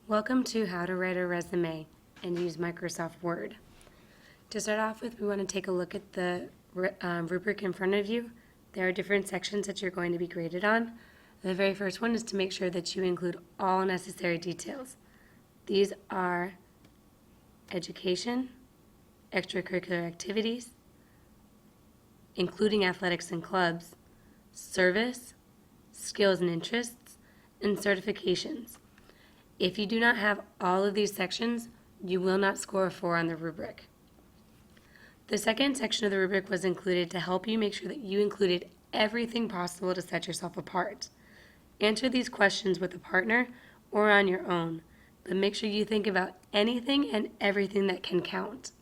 Welcome to How to Write a Resume and Use Microsoft Word. To start off with, we want to take a look at the rubric in front of you. There are different sections that you're going to be graded on. The very first one is to make sure that you include all necessary details. These are education, extracurricular activities, including athletics and clubs, service, skills and interests, and certifications. If you do not have all of these sections, you will not score a 4 on the rubric. The second section of the rubric was included to help you make sure that you included everything possible to set yourself apart. Answer these questions with a partner or on your own, but make sure you think about anything and everything that can count.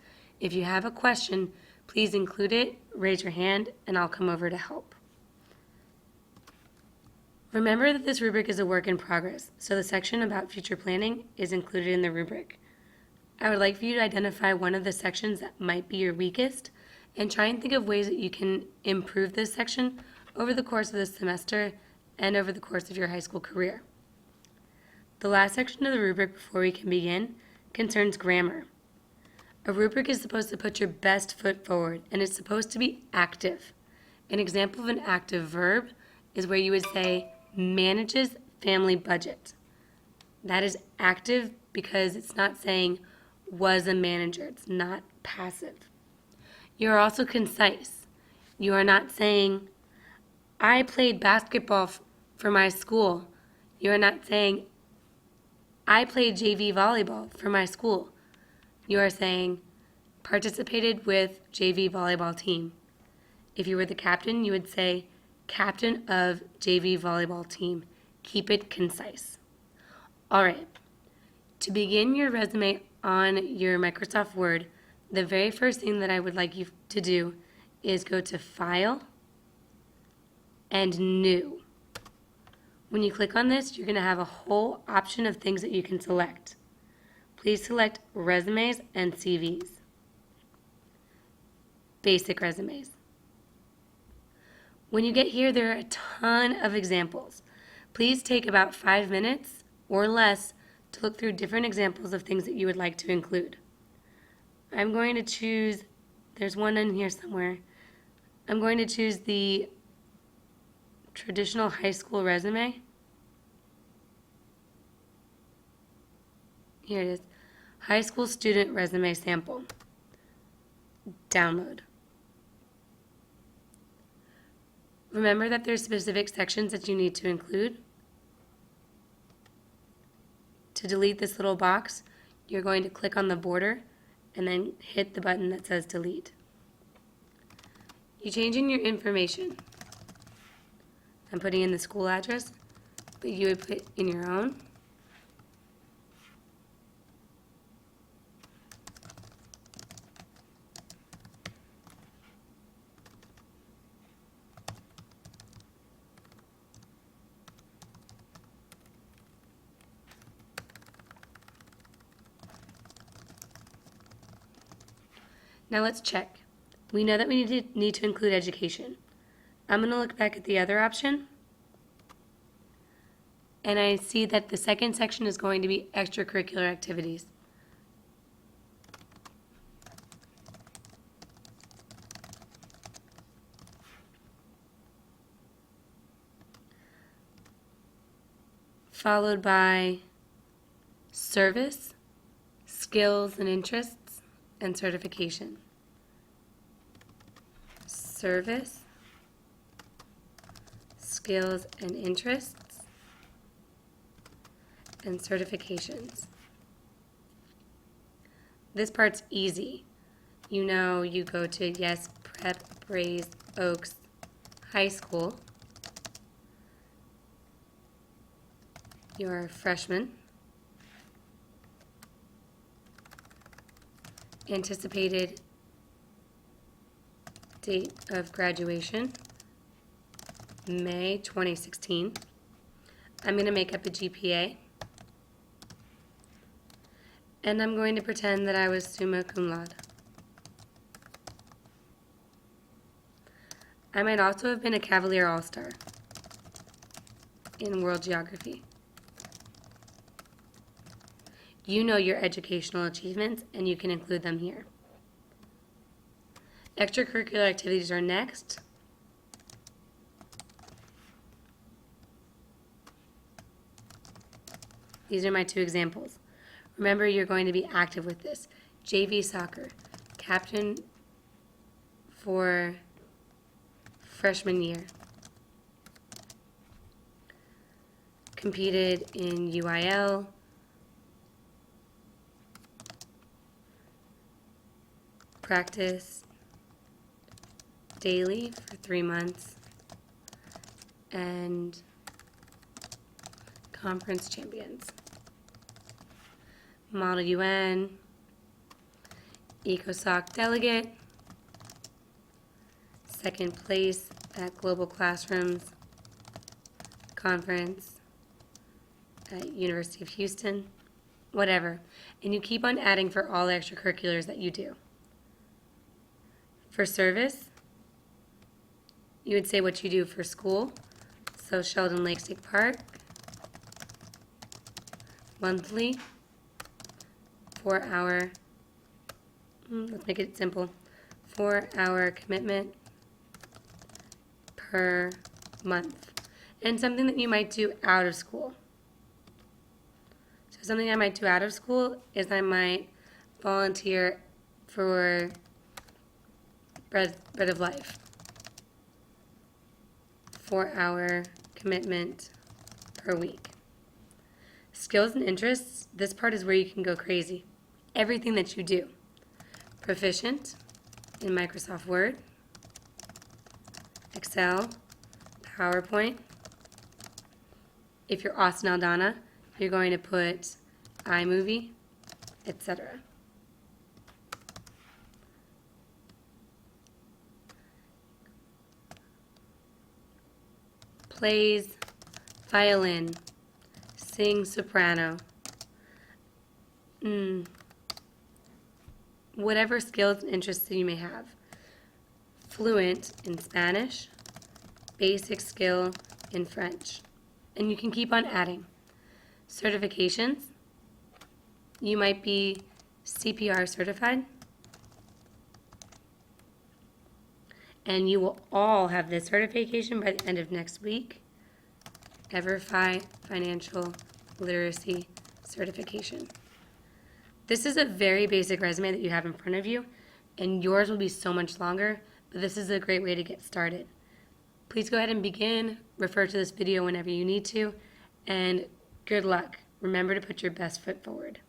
If you have a question, please include it, raise your hand, and I'll come over to help. Remember that this rubric is a work in progress, so the section about future planning is included in the rubric. I would like for you to identify one of the sections that might be your weakest and try and think of ways that you can improve this section over the course of the semester and over the course of your high school career. The last section of the rubric before we can begin concerns grammar. A rubric is supposed to put your best foot forward, and it's supposed to be active. An example of an active verb is where you would say, manages family budget. That is active because it's not saying was a manager. It's not passive. You're also concise. You are not saying, I played basketball for my school. You are not saying, I played JV volleyball for my school. You are saying, participated with JV volleyball team. If you were the captain, you would say, captain of JV volleyball team. Keep it concise. All right. To begin your resume on your Microsoft Word, the very first thing that I would like you to do is go to File and New. When you click on this, you're going to have a whole option of things that you can select. Please select Resumes and CVs. Basic resumes. When you get here, there are a ton of examples. Please take about 5 minutes or less to look through different examples of things that you would like to include. I'm going to choose, there's one in here somewhere. I'm going to choose the traditional high school resume. Here it is. High school student resume sample. Download. Remember that there's specific sections that you need to include. To delete this little box, you're going to click on the border and then hit the button that says delete. You change in your information. I'm putting in the school address, but you would put in your own. Now let's check. We know that we need to include education. I'm going to look back at the other option, and I see that the second section is going to be extracurricular activities. Followed by service, skills and interests, and certification. Service, skills and interests, and certifications. This part's easy. You know you go to Yes Prep Braze Oaks High School. You're a freshman. Anticipated date of graduation, May 2016. I'm going to make up a GPA. And I'm going to pretend that I was summa cum laude. I might also have been a Cavalier All-Star in world geography. You know your educational achievements and you can include them here. Extracurricular activities are next. These are my 2 examples. Remember, you're going to be active with this. JV soccer, captain for freshman year. Competed in UIL. Practice daily for 3 months. And conference champions. Model UN, ECOSOC delegate, 2nd place at Global Classrooms Conference at University of Houston, whatever. And you keep on adding for all the extracurriculars that you do. For service, you would say what you do for school. So Sheldon Lake State Park, monthly, 4-hour, let's make it simple, 4-hour commitment per month. And something that you might do out of school. So something I might do out of school is I might volunteer for Bread of Life. 4-hour commitment per week. Skills and interests, this part is where you can go crazy. Everything that you do. Proficient in Microsoft Word, Excel, PowerPoint. If you're Austin Aldana, you're going to put iMovie, etc. Plays, violin, sing soprano. Whatever skills and interests that you may have. Fluent in Spanish, basic skill in French. And you can keep on adding. Certifications, you might be CPR certified. And you will all have this certification by the end of next week. EverFi Financial Literacy Certification. This is a very basic resume that you have in front of you, and yours will be so much longer, but this is a great way to get started. Please go ahead and begin, refer to this video whenever you need to, and good luck. Remember to put your best foot forward.